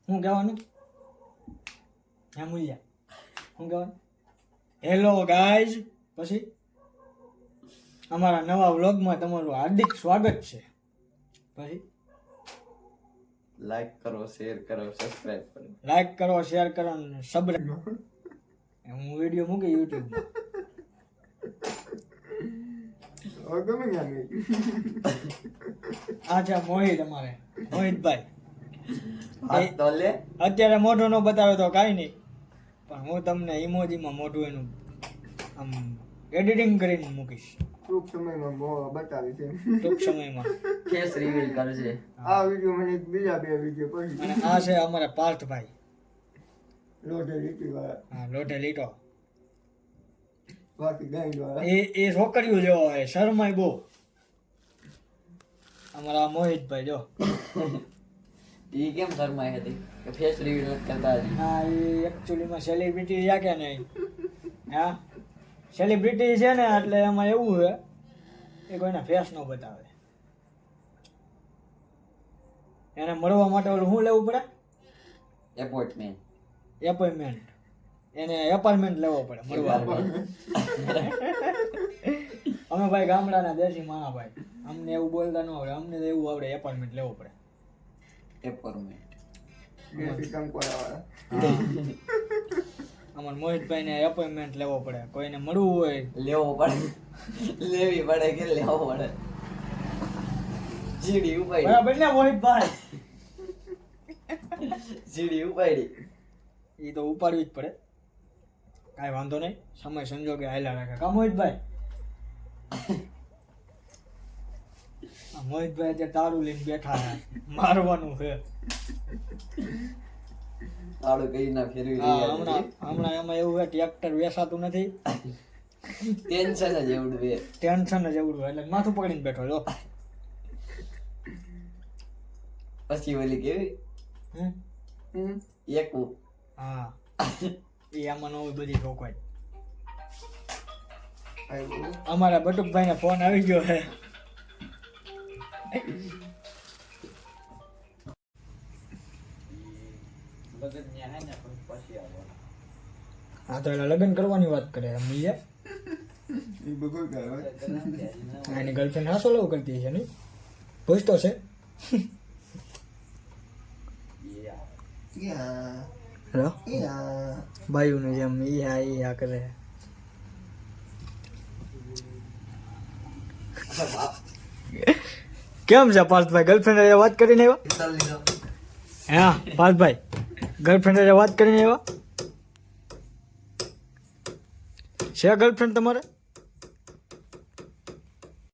શું કહેવાનું હે મૂલ્યા શું કહેવાનું હેલો ગાઈઝ પછી અમારા નવા વ્લોગમાં તમારું હાર્દિક સ્વાગત છે પછી લાઈક કરો શેર કરો સબસ્ક્રાઇબ કરો લાઈક કરો શેર કરો અને સબસ્ક્રાઇબ હું વિડીયો મૂકી યુટ્યુબમાં આ છે મોહિત અમારે મોહિતભાઈ હાથ તો લે અત્યારે મોઢું ન બતાવે તો કાંઈ નહીં પણ હું તમને ઇમોજીમાં મોઢું એનું આમ એડિટિંગ કરીને મૂકીશ ટૂંક સમયમાં બતાવી છે ટૂંક સમયમાં ફેસ રિવીલ કરજે આ વિડીયો મને બીજા 2 વિડીયો પછી અને આ છે અમારા પાર્થભાઈ લોટે લીટી વાળા હા લોટે લીટો બાકી ગાઈ વાળા એ છોકરીઓ જેવો હોય શરમાય બહુ અમારા મોહિતભાઈ જો ઈ કેમ શરમાય હતી કે ફેસ રિવીલ નથી કરતા હજી હા એ એકચ્યુઅલીમાં સેલિબ્રિટી છે કે નહીં હા સેલિબ્રિટી છે ને એટલે એમાં એવું છે એ કોઈના ફેસ ન બતાવે એને મળવા માટે ઓલું શું લેવું પડે એપોઇન્ટમેન્ટ એપોઇન્ટમેન્ટ એને એપાર્ટમેન્ટ લેવો પડે મળવા અમે ભાઈ ગામડાના દેશી માણા ભાઈ અમને એવું બોલતા ન આવડે અમને તો એવું આવડે એપાર્ટમેન્ટ લેવો પડે એપોઇન્ટમેન્ટ દેશી કંકોડા વાળા અમાર મોહિતભાઈને એપોઇન્ટમેન્ટ લેવો પડે કોઈને મળવું હોય લેવો પડે લેવી પડે કે લેવો પડે સીડી ઉપાડી બરાબર ને મોહિતભાઈ સીડી ઉપાડી એ તો ઉપાડવી જ પડે કાંઈ વાંધો નહીં સમય સંજોગે હાલ્યા રાખે કા મોહિતભાઈ આ મોહિતભાઈ અત્યારે તારું લઈને બેઠા છે મારવાનું છે તાળું કઈ ના ફેરવી હા, રહ્યા હમણાં એમાં એવું છે ટ્રેક્ટર વેસાતું નથી ટેન્શન જ એવડું છે ટેન્શન જ એવડું એટલે માથું પકડીને બેઠો જો પછી ઓલી કેવી હમ? એકવું હા એ આમાં ન હોય બધી ઠોકવાય અમારા બટુકભાઈ ને ફોન આવી ગયો છે હા તો એટલે લગ્ન કરવાની વાત કરે મીએ એ બધું કહેવાય એની ગર્લફ્રેન્ડ હાસો લવ કરતી છે નહીં પૂછતો છે હેલો બાયુને જેમ ઈ હા કરે કેમ છે પાર્થભાઈ ગર્લફ્રેન્ડ વાત કરીને આવ્યા હા પાર્થભાઈ ગર્લફ્રેન્ડ વાત કરીને આવ્યા છે ગર્લફ્રેન્ડ તમારે